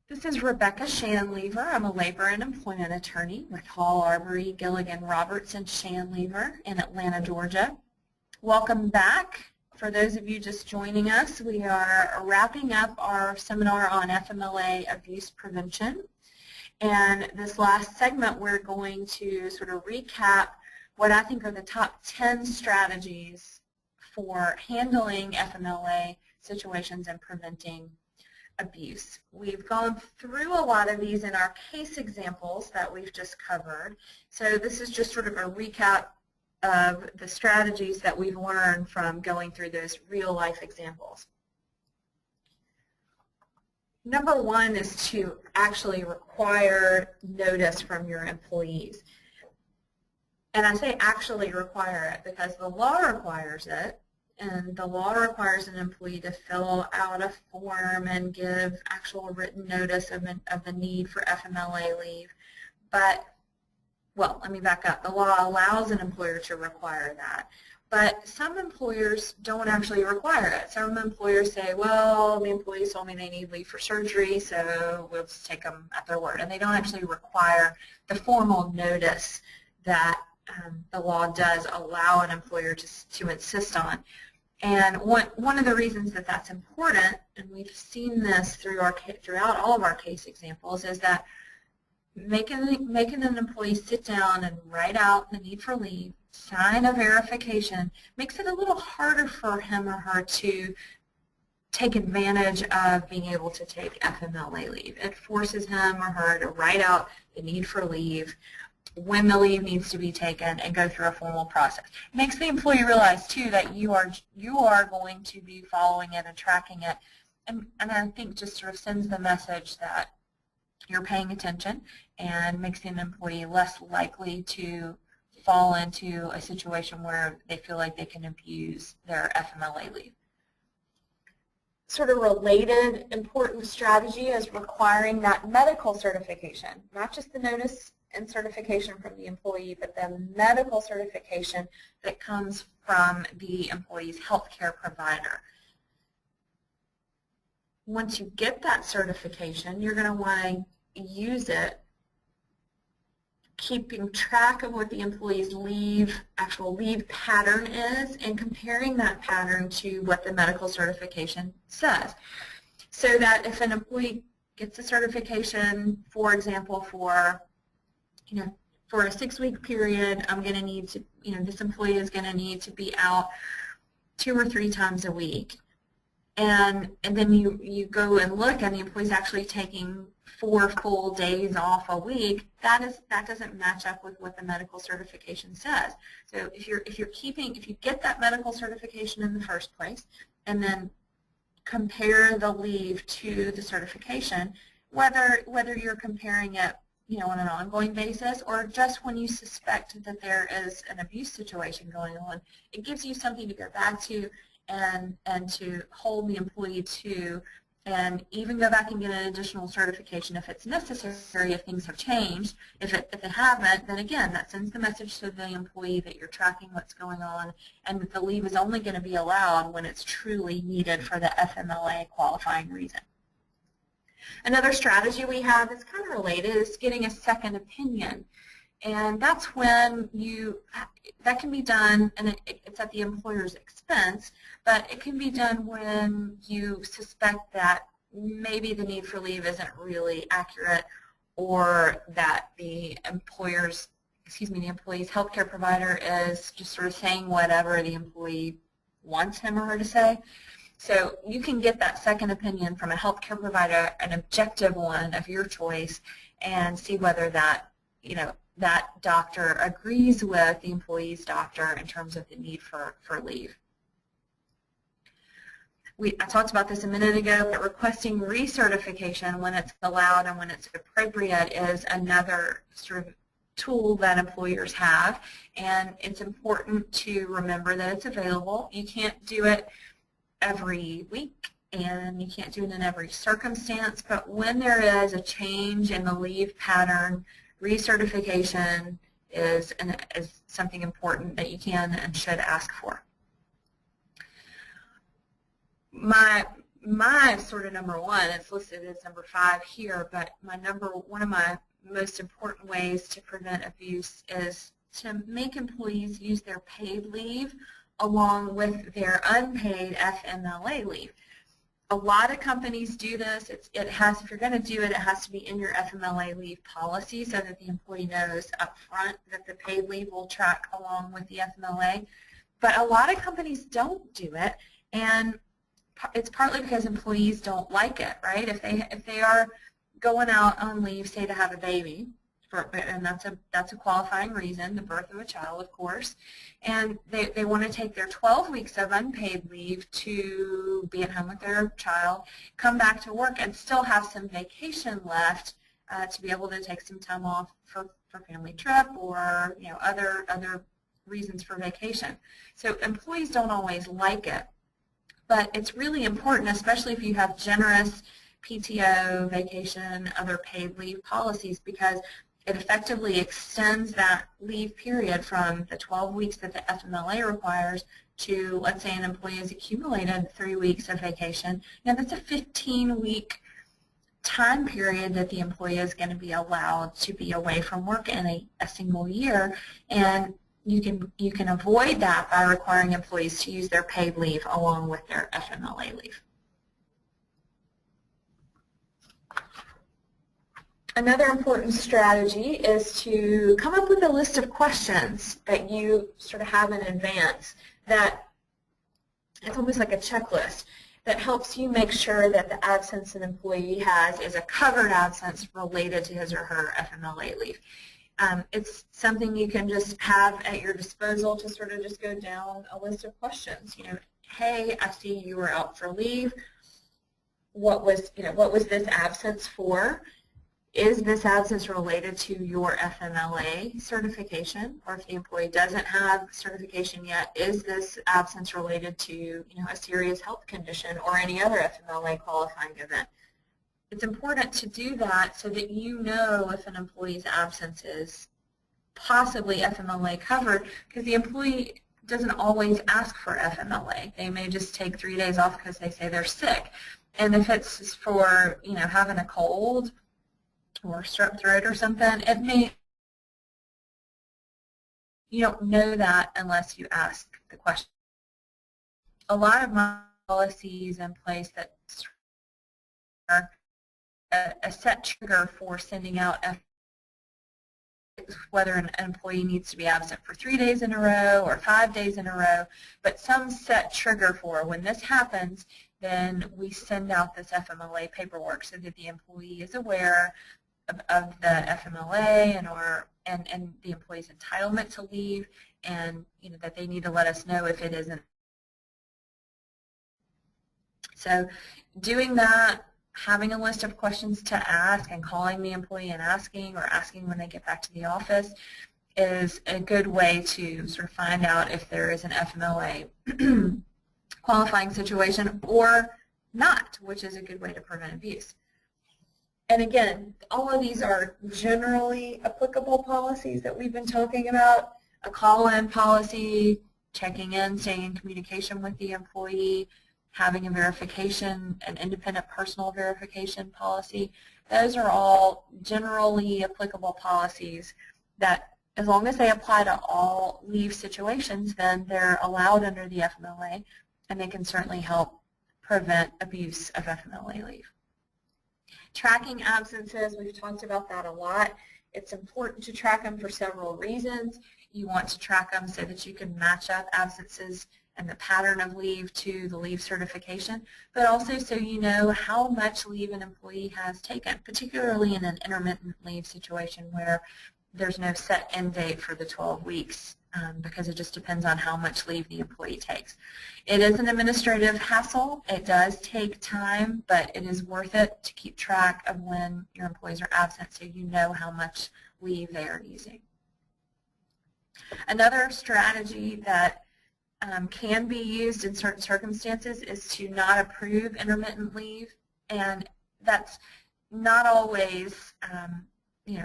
This is Rebecca Shanlever. I'm a labor and employment attorney with Hall, Arbery, Gilligan, Roberts, and Shanlever in Atlanta, Georgia. Welcome back. For those of you just joining us, we are wrapping up our seminar on FMLA abuse prevention. And this last segment, we're going to sort of recap what I think are the top 10 strategies for handling FMLA situations and preventing abuse. We've gone through a lot of these in our case examples that we've just covered. So this is just sort of a recap of the strategies that we've learned from going through those real-life examples. Number one is to actually require notice from your employees. And I say actually require it because the law requires it. And the law requires an employee to fill out a form and give actual written notice of the need for FMLA leave. But, well, let me back up. The law allows an employer to require that. But some employers don't actually require it. Some employers say, well, the employees told me they need leave for surgery, so we'll just take them at their word. And they don't actually require the formal notice that the law does allow an employer to insist on. And one of the reasons that that's important, and we've seen this throughout all of our case examples, is that making an employee sit down and write out the need for leave, sign a verification, makes it a little harder for him or her to take advantage of being able to take FMLA leave. It forces him or her to write out the need for leave, when the leave needs to be taken, and go through a formal process. It makes the employee realize, too, that you are going to be following it and tracking it, and I think just sort of sends the message that you're paying attention and makes the employee less likely to fall into a situation where they feel like they can abuse their FMLA leave. Sort of related important strategy is requiring that medical certification, not just the notice and certification from the employee, but the medical certification that comes from the employee's health care provider. Once you get that certification, you're going to want to use it keeping track of what the employee's actual leave pattern is and comparing that pattern to what the medical certification says. So that if an employee gets a certification, for example, for a 6-week period, I'm going to need to, this employee is going to need to be out 2 or 3 times a week. And then you go and look, and the employee's actually taking 4 full days off a week. That doesn't match up with what the medical certification says. So if you get that medical certification in the first place, and then compare the leave to the certification, whether you're comparing it on an ongoing basis or just when you suspect that there is an abuse situation going on, it gives you something to go back to and to hold the employee to, and even go back and get an additional certification if it's necessary, if things have changed. If they haven't, then again, that sends the message to the employee that you're tracking what's going on and that the leave is only going to be allowed when it's truly needed for the FMLA qualifying reason. Another strategy we have that's kind of related is getting a second opinion. And that's when that can be done, and it's at the employer's expense, but it can be done when you suspect that maybe the need for leave isn't really accurate, or that the employee's healthcare provider is just sort of saying whatever the employee wants him or her to say. So you can get that second opinion from a healthcare provider, an objective one of your choice, and see whether that doctor agrees with the employee's doctor in terms of the need for leave. I talked about this a minute ago, but requesting recertification when it's allowed and when it's appropriate is another sort of tool that employers have, and it's important to remember that it's available. You can't do it every week, and you can't do it in every circumstance, but when there is a change in the leave pattern, recertification is something important that you can and should ask for. My my sort of number one, it's listed as number 5 here, but one of my most important ways to prevent abuse is to make employees use their paid leave along with their unpaid FMLA leave. A lot of companies do this. If you're going to do it, it has to be in your FMLA leave policy so that the employee knows up front that the paid leave will track along with the FMLA. But a lot of companies don't do it, and it's partly because employees don't like it, right? If they are going out on leave, say to have a baby, and that's a qualifying reason, the birth of a child, of course, and they want to take their 12 weeks of unpaid leave to be at home with their child, come back to work, and still have some vacation left to be able to take some time off for family trip or other reasons for vacation. So employees don't always like it, but it's really important, especially if you have generous PTO, vacation, other paid leave policies, because it effectively extends that leave period from the 12 weeks that the FMLA requires to, let's say an employee has accumulated 3 weeks of vacation. Now that's a 15-week time period that the employee is going to be allowed to be away from work in a single year, and you can avoid that by requiring employees to use their paid leave along with their FMLA leave. Another important strategy is to come up with a list of questions that you sort of have in advance, that it's almost like a checklist that helps you make sure that the absence an employee has is a covered absence related to his or her FMLA leave. It's something you can just have at your disposal to sort of just go down a list of questions. Hey, I see you were out for leave. What was this absence for? Is this absence related to your FMLA certification? Or if the employee doesn't have certification yet, is this absence related to a serious health condition or any other FMLA qualifying event? It's important to do that so that you know if an employee's absence is possibly FMLA covered, because the employee doesn't always ask for FMLA. They may just take 3 days off because they say they're sick. And if it's for having a cold or strep throat or something, it may, you don't know that unless you ask the question. A lot of my policies in place that are a set trigger for sending out whether an employee needs to be absent for 3 days in a row or 5 days in a row, but some set trigger for when this happens, then we send out this FMLA paperwork so that the employee is aware of the FMLA and the employee's entitlement to leave, and that they need to let us know if it isn't. So doing that, having a list of questions to ask and calling the employee and asking, or asking when they get back to the office, is a good way to sort of find out if there is an FMLA qualifying situation or not, which is a good way to prevent abuse. And again, all of these are generally applicable policies that we've been talking about. A call-in policy, checking in, staying in communication with the employee, having a verification, an independent personal verification policy. Those are all generally applicable policies that, as long as they apply to all leave situations, then they're allowed under the FMLA, and they can certainly help prevent abuse of FMLA leave. Tracking absences, we've talked about that a lot. It's important to track them for several reasons. You want to track them so that you can match up absences and the pattern of leave to the leave certification, but also so you know how much leave an employee has taken, particularly in an intermittent leave situation where there's no set end date for the 12 weeks because it just depends on how much leave the employee takes. It is an administrative hassle. It does take time, but it is worth it to keep track of when your employees are absent so you know how much leave they are using. Another strategy that can be used in certain circumstances is to not approve intermittent leave, and that's not always, you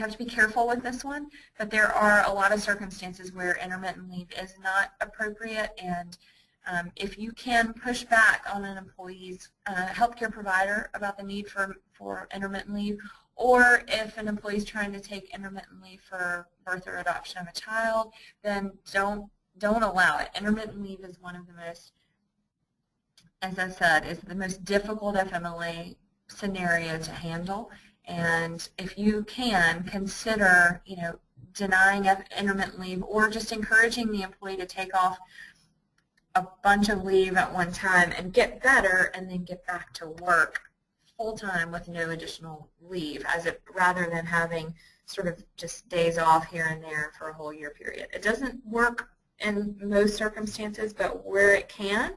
have to be careful with this one, but there are a lot of circumstances where intermittent leave is not appropriate, and If you can push back on an employee's healthcare provider about the need for intermittent leave, or if an employee is trying to take intermittent leave for birth or adoption of a child, then don't allow it. Intermittent leave is one of the most, as I said, is the most difficult FMLA scenario to handle. And if you can, consider, denying intermittent leave or just encouraging the employee to take off a bunch of leave at one time and get better and then get back to work full-time with no additional leave, rather than having sort of just days off here and there for a whole year period. It doesn't work in most circumstances, but where it can,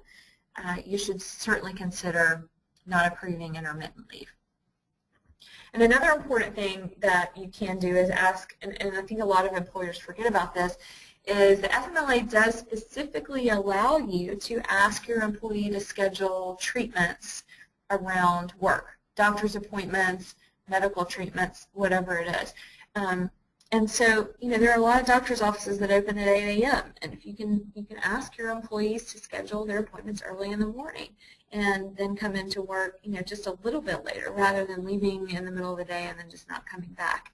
you should certainly consider not approving intermittent leave. And another important thing that you can do is ask, and I think a lot of employers forget about this, is the FMLA does specifically allow you to ask your employee to schedule treatments around work, doctor's appointments, medical treatments, whatever it is. And so, there are a lot of doctor's offices that open at 8 a.m. And if you can ask your employees to schedule their appointments early in the morning and then come into work, just a little bit later, rather than leaving in the middle of the day and then just not coming back.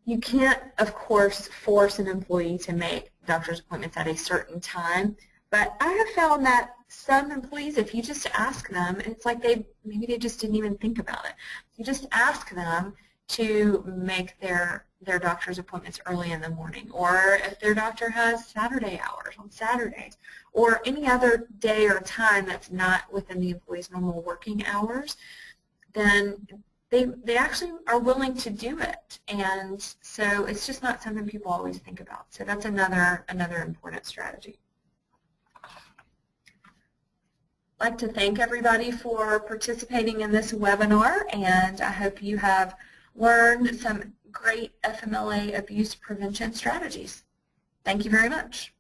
You can't, of course, force an employee to make doctor's appointments at a certain time, but I have found that some employees, if you just ask them, it's like maybe they just didn't even think about it. You just ask them to make their doctor's appointments early in the morning, or if their doctor has Saturday hours on Saturdays, or any other day or time that's not within the employee's normal working hours, then they actually are willing to do it. And so it's just not something people always think about. So that's another important strategy. I'd like to thank everybody for participating in this webinar, and I hope you have learned some great FMLA abuse prevention strategies. Thank you very much.